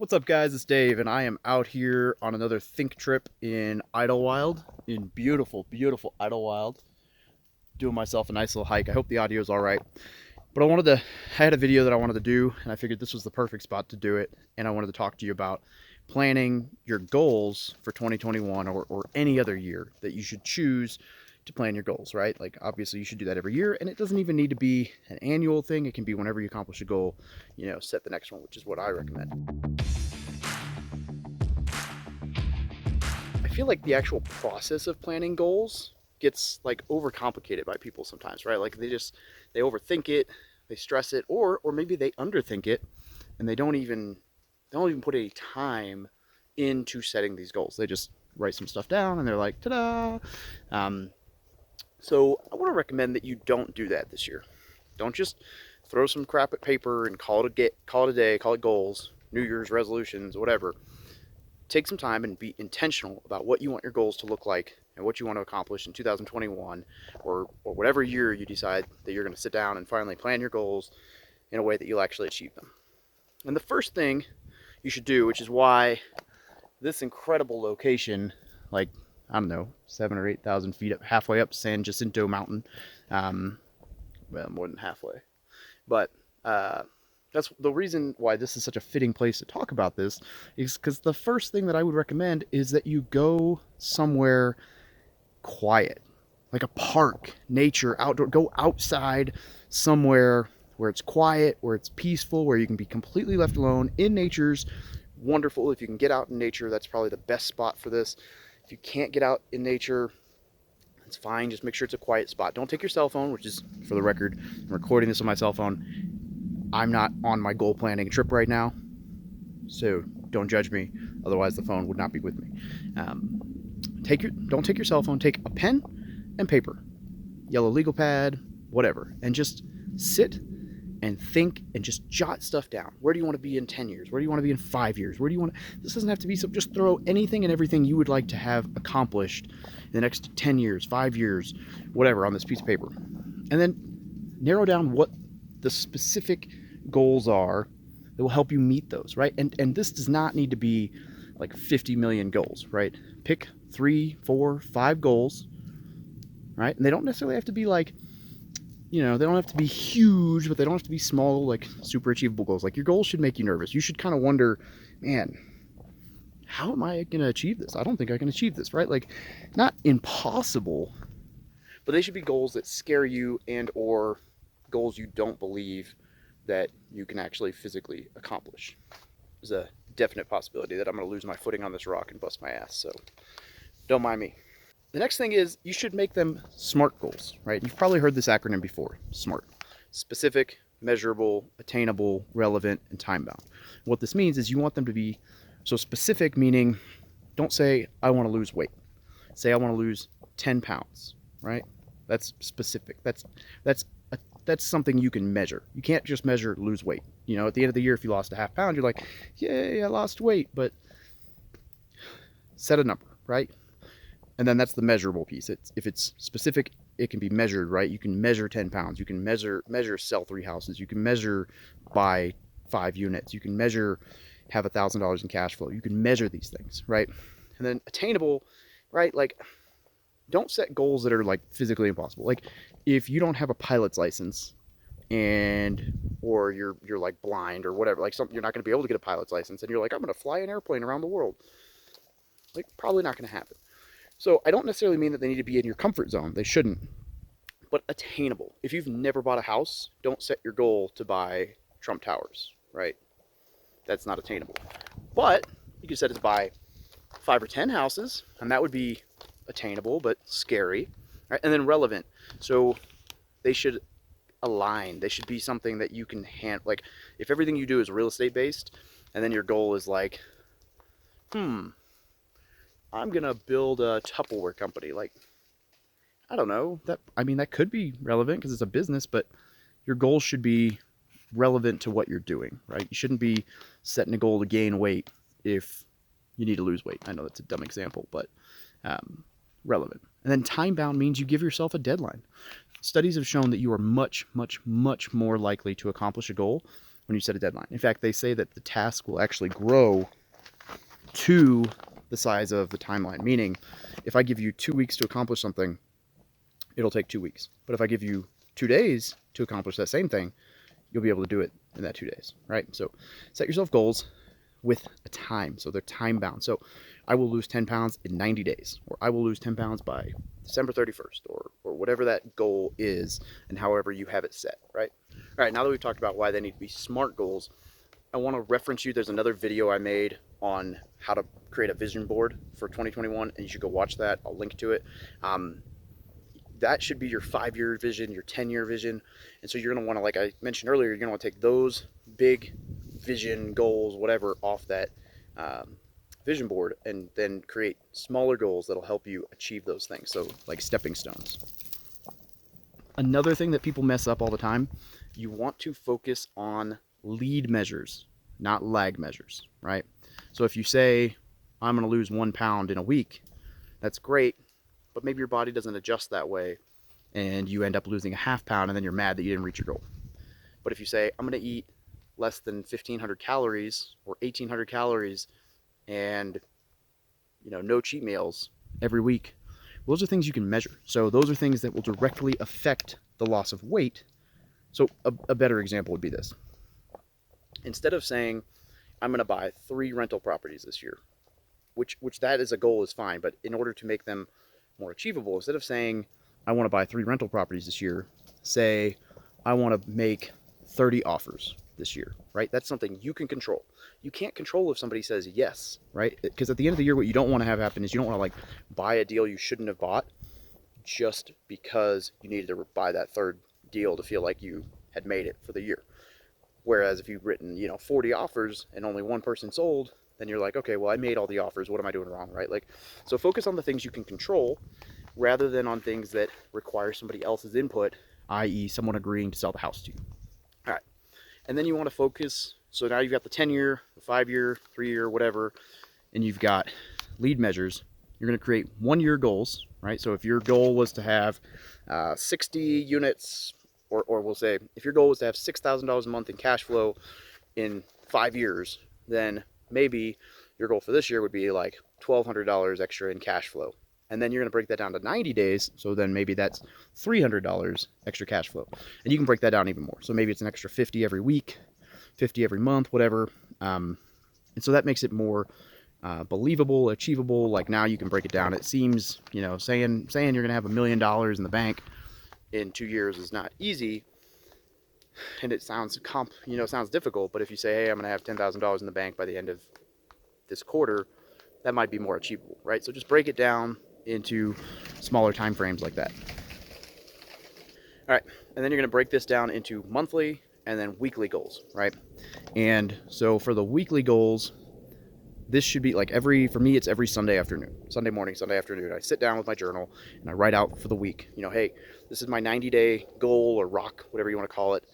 What's up, guys? It's Dave, and I am out here on another think trip in Idlewild, in beautiful, beautiful Idlewild, doing myself a nice little hike. I hope the audio is all right. But I had a video that I wanted to do, and I figured this was the perfect spot to do it. And I wanted to talk to you about planning your goals for 2021 or any other year that you should choose to plan your goals, right? Like, obviously, you should do that every year, and it doesn't even need to be an annual thing. It can be whenever you accomplish a goal, set the next one, which is what I recommend. I feel like the actual process of planning goals gets like overcomplicated by people sometimes, right? Like they overthink it, they stress it, or maybe they underthink it and they don't even put any time into setting these goals. They just write some stuff down and they're like, ta-da. Um, so I want to recommend that you don't do that this year. Don't just throw some crap at paper and call it a day, call it goals, New Year's resolutions, whatever. Take some time and be intentional about what you want your goals to look like and what you want to accomplish in 2021 or whatever year you decide that you're going to sit down and finally plan your goals in a way that you'll actually achieve them. And the first thing you should do, which is why this incredible location, like, I don't know, 7 or 8,000 feet up, halfway up San Jacinto Mountain, well, more than halfway, but that's the reason why this is such a fitting place to talk about this, is because the first thing that I would recommend is that you go somewhere quiet, like a park, nature, outdoor. Go outside somewhere where it's quiet, where it's peaceful, where you can be completely left alone. In nature's wonderful. If you can get out in nature, that's probably the best spot for this. If you can't get out in nature, it's fine. Just make sure it's a quiet spot. Don't take your cell phone, which is, for the record, I'm recording this on my cell phone. I'm not on my goal planning trip right now, so don't judge me. Otherwise, the phone would not be with me. Don't take your cell phone. Take a pen and paper, yellow legal pad, whatever, and just sit and think and just jot stuff down. Where do you want to be in 10 years? Where do you want to be in 5 years? Where do you want to? This doesn't have to be so. Just throw anything and everything you would like to have accomplished in the next 10 years, 5 years, whatever, on this piece of paper, and then narrow down what the specific goals are that will help you meet those, right? And this does not need to be like 50 million goals, right? Pick 3, 4, 5 goals, right? And they don't necessarily have to be like, they don't have to be huge, but they don't have to be small, like super achievable goals. Like, your goals should make you nervous. You should kind of wonder, man, how am I going to achieve this? I don't think I can achieve this, right? Like, not impossible, but they should be goals that scare you and or goals you don't believe that you can actually physically accomplish. There's a definite possibility that I'm going to lose my footing on this rock and bust my ass, so don't mind me. The next thing is you should make them SMART goals, right? You've probably heard this acronym before, SMART. Specific, measurable, attainable, relevant, and time-bound. What this means is you want them to be so specific, meaning don't say, I want to lose weight. Say, I want to lose 10 pounds, right? That's specific. That's something you can measure. You can't just measure lose weight. At the end of the year, if you lost a half pound, you're like, yay, I lost weight. But set a number, right? And then that's the measurable piece. If it's specific, it can be measured, right? You can measure 10 pounds. You can measure sell 3 houses. You can measure buy 5 units. You can measure have $1,000 in cash flow. You can measure these things, right? And then attainable, right? Like, don't set goals that are like physically impossible. Like, if you don't have a pilot's license or you're like blind or whatever, like something, you're not going to be able to get a pilot's license, and you're like, I'm going to fly an airplane around the world. Like, probably not going to happen. So I don't necessarily mean that they need to be in your comfort zone. They shouldn't. But attainable. If you've never bought a house, don't set your goal to buy Trump Towers, right? That's not attainable. But you could set it to buy 5 or 10 houses, and that would be attainable but scary, right? And then relevant. So they should align. They should be something that you can handle. Like, if everything you do is real estate based, and then your goal is like, I'm gonna build a Tupperware company. Like, I don't know. That could be relevant because it's a business, but your goal should be relevant to what you're doing, right? You shouldn't be setting a goal to gain weight if you need to lose weight. I know that's a dumb example, but relevant. And then time bound means you give yourself a deadline. Studies have shown that you are much, much, much more likely to accomplish a goal when you set a deadline. In fact, they say that the task will actually grow to the size of the timeline, meaning if I give you 2 weeks to accomplish something, it'll take 2 weeks. But if I give you 2 days to accomplish that same thing, you'll be able to do it in that 2 days, right? So set yourself goals with a time, so they're time bound. So I will lose 10 pounds in 90 days, or I will lose 10 pounds by December 31st, or whatever that goal is, and however you have it set, right? All right, now that we've talked about why they need to be SMART goals, I want to reference you. There's another video I made on how to create a vision board for 2021, and you should go watch that. I'll link to it. That should be your 5-year vision, your 10-year vision. And so you're going to want to, like I mentioned earlier, you're going to want to take those big vision goals, whatever, off that vision board, and then create smaller goals that'll help you achieve those things. So like stepping stones. Another thing that people mess up all the time, you want to focus on lead measures, not lag measures, right? So if you say, I'm going to lose 1 pound in a week, that's great, but maybe your body doesn't adjust that way and you end up losing a ½ pound and then you're mad that you didn't reach your goal. But if you say, I'm going to eat less than 1,500 calories or 1,800 calories and, you know, no cheat meals every week, those are things you can measure. So those are things that will directly affect the loss of weight. So a better example would be this. Instead of saying, I'm going to buy 3 rental properties this year, which that is a goal is fine, but in order to make them more achievable, instead of saying, I want to buy 3 rental properties this year, say, I want to make 30 offers this year, right? That's something you can control. You can't control if somebody says yes, right? Because at the end of the year, what you don't want to have happen is you don't want to like buy a deal you shouldn't have bought just because you needed to buy that third deal to feel like you had made it for the year. Whereas if you've written, 40 offers and only 1 person sold, then you're like, okay, well, I made all the offers. What am I doing wrong, right? Like, so focus on the things you can control rather than on things that require somebody else's input, i.e. someone agreeing to sell the house to you. All right. And then you want to focus. So now you've got the 10-year, the 5-year, 3-year, whatever, and you've got lead measures. You're going to create 1-year goals, right? So if your goal was to have 60 units, or we'll say if your goal was to have $6,000 a month in cash flow in 5 years, then maybe your goal for this year would be like $1,200 extra in cash flow. And then you're going to break that down to 90 days. So then maybe that's $300 extra cash flow. And you can break that down even more. So maybe it's an extra 50 every week, 50 every month, whatever. And so that makes it more believable, achievable. Like now you can break it down. It seems, saying you're going to have $1 million in the bank in 2 years is not easy. And it sounds sounds difficult, but if you say, hey, I'm going to have $10,000 in the bank by the end of this quarter, that might be more achievable, right? So just break it down into smaller time frames like that. All right, and then you're going to break this down into monthly and then weekly goals, right? And so for the weekly goals, this should be like for me, it's every Sunday afternoon, Sunday morning, Sunday afternoon. I sit down with my journal and I write out for the week, hey, this is my 90-day goal or rock, whatever you want to call it.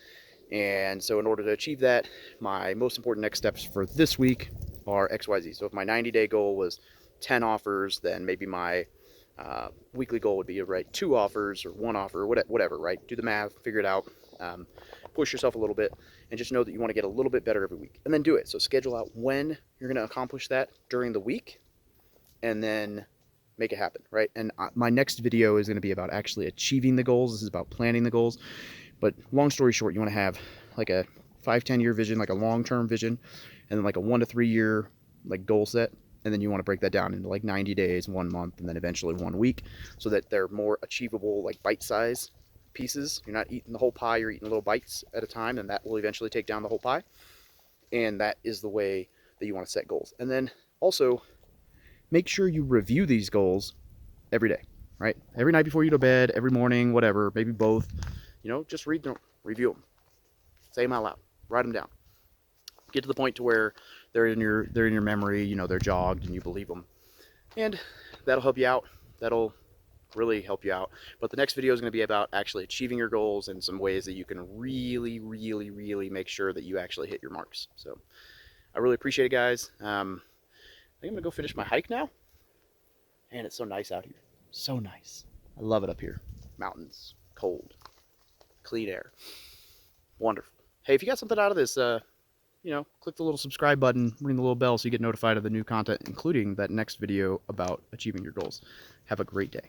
And so in order to achieve that, my most important next steps for this week are XYZ. So if my 90-day goal was 10 offers, then maybe my weekly goal would be to write 2 offers or 1 offer, whatever, right? Do the math, figure it out, push yourself a little bit, and just know that you want to get a little bit better every week. And then do it. So schedule out when you're going to accomplish that during the week, and then make it happen, right? And my next video is going to be about actually achieving the goals. This is about planning the goals. But long story short, you want to have like a 5-10 year vision, like a long-term vision, and then like a 1 to 3 year like goal set. And then you want to break that down into like 90 days, 1 month, and then eventually 1 week, so that they're more achievable, like bite-size pieces. You're not eating the whole pie, you're eating little bites at a time, and that will eventually take down the whole pie. And that is the way that you want to set goals. And then also make sure you review these goals every day, right? Every night before you go to bed, every morning, whatever, maybe both. Just read them, review them, say them out loud, write them down. Get to the point to where they're in your memory, they're jogged and you believe them. And that'll help you out. That'll really help you out. But the next video is going to be about actually achieving your goals and some ways that you can really, really, really make sure that you actually hit your marks. So I really appreciate it, guys. I think I'm going to go finish my hike now. And it's so nice out here. So nice. I love it up here. Mountains, cold, clean air. Wonderful. hey, if you got something out of this, click the little subscribe button, ring the little bell so you get notified of the new content, including that next video about achieving your goals. Have a great day.